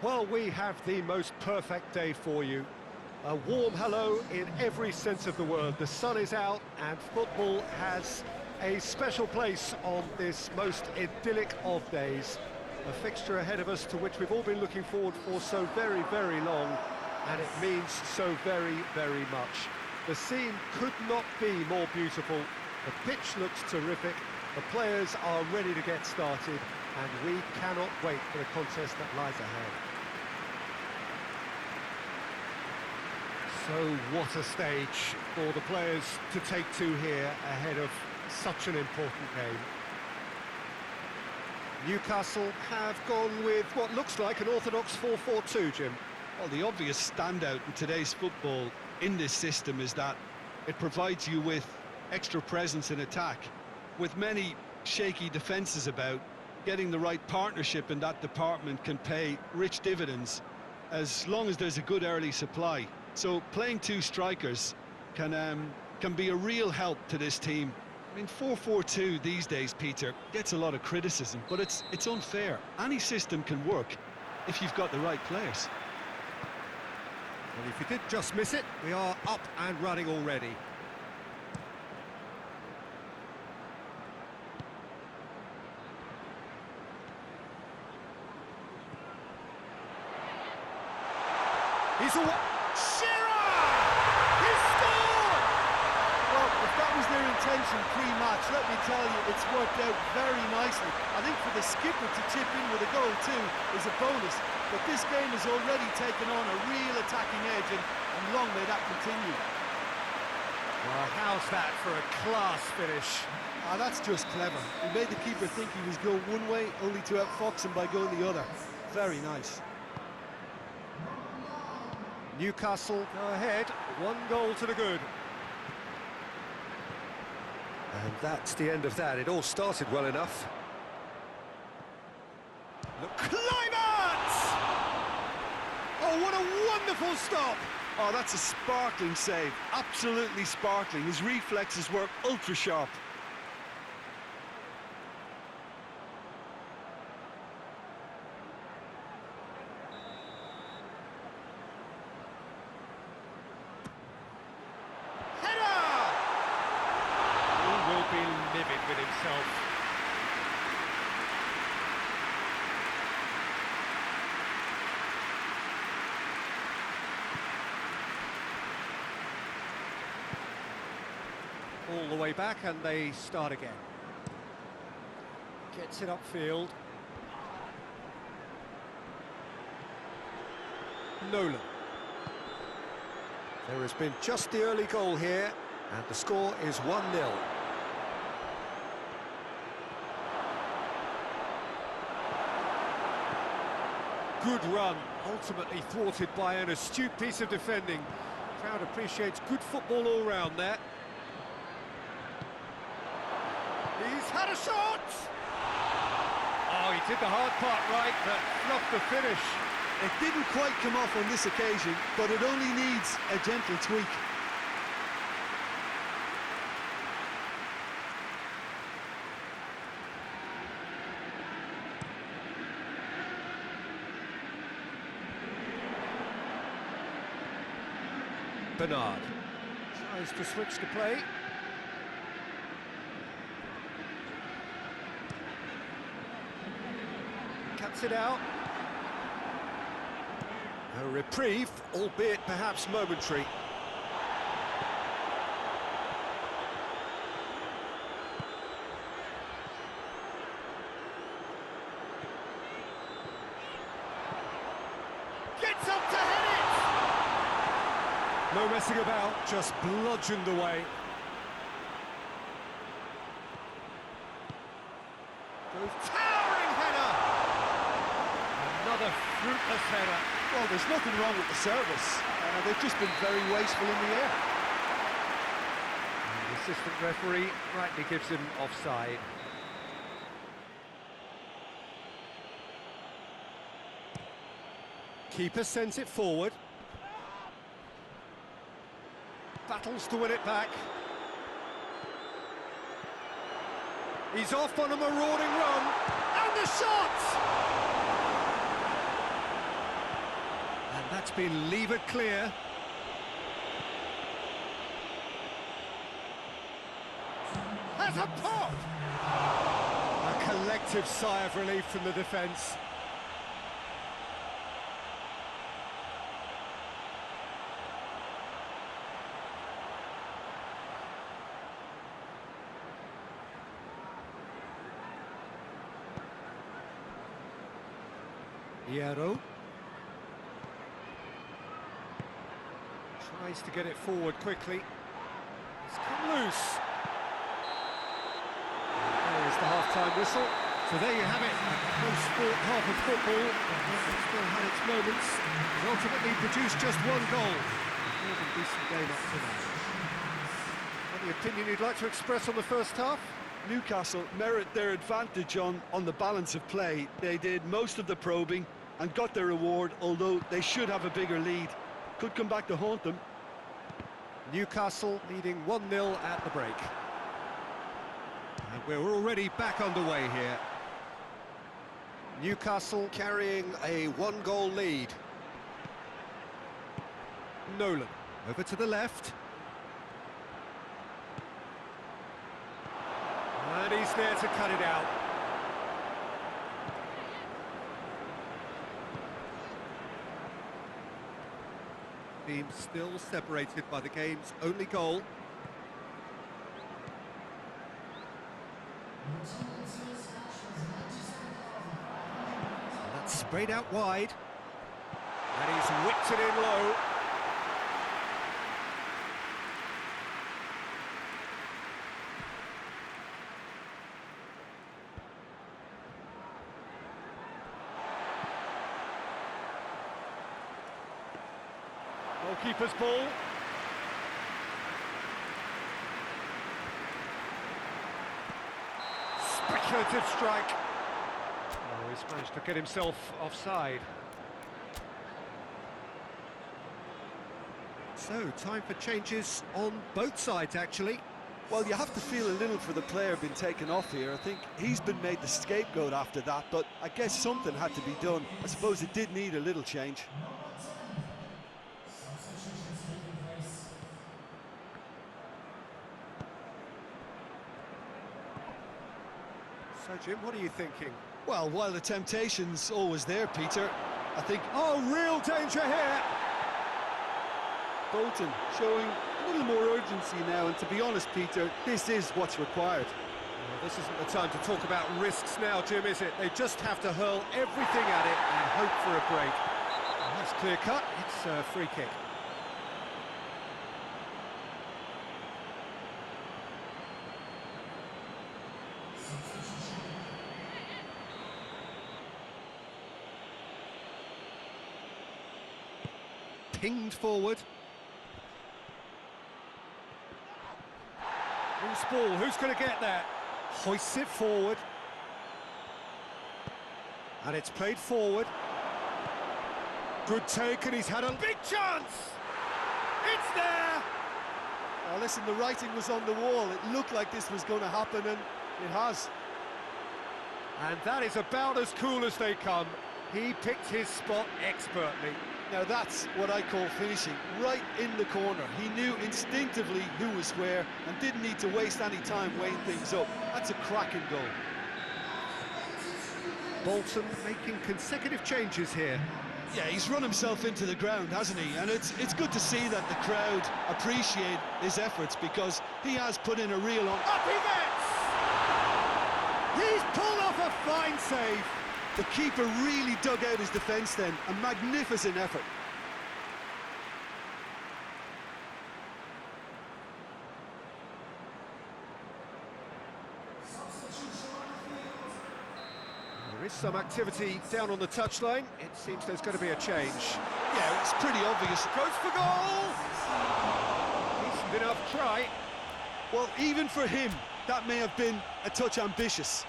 Well, we have the most perfect day for you. A warm hello in every sense of the word. The sun is out and football has a special place on this most idyllic of days. A fixture ahead of us to which we've all been looking forward for so very, very long, and it means so very, very much. The scene could not be more beautiful. The pitch looks terrific. The players are ready to get started, and we cannot wait for the contest that lies ahead. So what a stage for the players to take to here ahead of such an important game. Newcastle have gone with what looks like an orthodox 4-4-2, Jim. Well, the obvious standout in today's football in this system is that it provides you with extra presence in attack. With many shaky defences about, getting the right partnership in that department can pay rich dividends as long as there's a good early supply. So playing two strikers can be a real help to this team. I mean, 4-4-2 these days, Peter, gets a lot of criticism, but it's unfair. Any system can work if you've got the right players. Well, if you did just miss it, we are up and running already. He's away. Shearer! He scored! Well, if that was their intention pre-match, let me tell you, it's worked out very nicely. I think for the skipper to chip in with a goal too is a bonus. But this game has already taken on a real attacking edge, and long may that continue. Well, how's that for a class finish? That's just clever. He made the keeper think he was going one way, only to outfox him by going the other. Very nice. Newcastle go ahead, 1 goal to the good. And that's the end of that. It all started well enough. Look, Climate! Oh, what a wonderful stop! Oh, that's a sparkling save. Absolutely sparkling. His reflexes were ultra-sharp. Livid with himself. All the way back and they start again. Gets it upfield. Nolan. There has been just the early goal here and the score is 1-0. Good run, ultimately thwarted by an astute piece of defending. Crowd appreciates good football all round there. He's had a shot! Oh, he did the hard part right, but fluffed the finish. It didn't quite come off on this occasion, but it only needs a gentle tweak. Bernard tries to switch the play. Cuts it out. A reprieve, albeit perhaps momentary. Gets up to head it! No messing about, just bludgeoned away. Towering header! Another fruitless header. Well, there's nothing wrong with the service. They've just been very wasteful in the air. And the assistant referee rightly gives him offside. Keeper sends it forward. Battles to win it back. He's off on a marauding run. And the shot! That's been levered clear. Has a pop! A collective sigh of relief from the defence. Hierro. Tries to get it forward quickly. It's come loose. There is the half-time whistle. So there you have it, a close-fought half of football. It still had its moments. It ultimately produced just one goal. More than decent game up to now. Any opinion you'd like to express on the first half? Newcastle merit their advantage on the balance of play. They did most of the probing and got their reward, although they should have a bigger lead. Could come back to haunt them. Newcastle leading 1-0 at the break. And we're already back underway here. Newcastle carrying a one-goal lead. Nolan over to the left. And he's there to cut it out. Team still separated by the game's only goal. And that's sprayed out wide. And he's whipped it in low. Goalkeeper's ball. Speculative strike. Oh, he's managed to get himself offside. So, time for changes on both sides, actually. Well, you have to feel a little for the player being taken off here. I think he's been made the scapegoat after that, but I guess something had to be done. I suppose it did need a little change. So, Jim, what are you thinking? Well, while the temptation's always there, Peter, I think... Oh, real danger here! Bolton showing a little more urgency now, and to be honest, Peter, this is what's required. Well, this isn't the time to talk about risks now, Jim, is it? They just have to hurl everything at it and hope for a break. And that's clear cut, it's a free kick. Pinged forward. Loose ball, who's going to get that? Hoists it forward. And it's played forward. Good take, and he's had a big chance! It's there! Now listen, the writing was on the wall. It looked like this was going to happen, and it has. And that is about as cool as they come. He picked his spot expertly. Now that's what I call finishing, right in the corner. He knew instinctively who was where and didn't need to waste any time weighing things up. That's a cracking goal. Bolton making consecutive changes here. Yeah, he's run himself into the ground, hasn't he? And it's good to see that the crowd appreciate his efforts, because he has put in a real... Up he gets! He's pulled off a fine save. The keeper really dug out his defence then. A magnificent effort. There is some activity down on the touchline. It seems there's going to be a change. Yeah, it's pretty obvious. Goes for goal! Decent enough try. Well, even for him, that may have been a touch ambitious.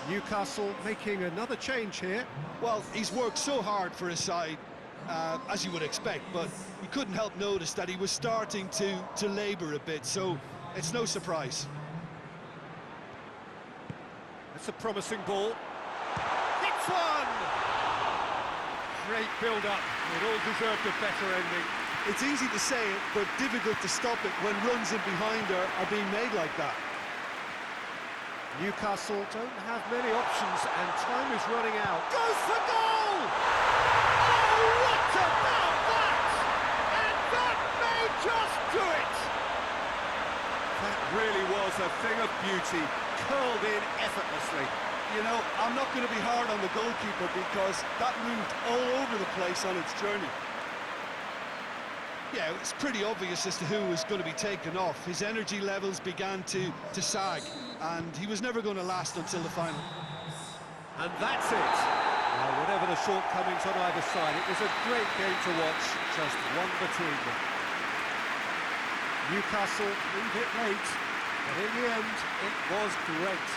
Newcastle making another change here. Well, he's worked so hard for his side, as you would expect, but you couldn't help notice that he was starting to labour a bit, so it's no surprise. It's a promising ball. Hits Bolton! Great build-up. It all deserved a better ending. It's easy to say it, but difficult to stop it when runs in behind her are being made like that. Newcastle don't have many options, and time is running out. Goes for goal! Oh, what about that? And that may just do it! That really was a thing of beauty, curled in effortlessly. You know, I'm not going to be hard on the goalkeeper because that moved all over the place on its journey. Yeah, it's pretty obvious as to who was going to be taken off. His energy levels began to sag, and he was never going to last until the final. And that's it. Well, whatever the shortcomings on either side, it was a great game to watch, just one between them. Newcastle moved it late, but in the end, it was great.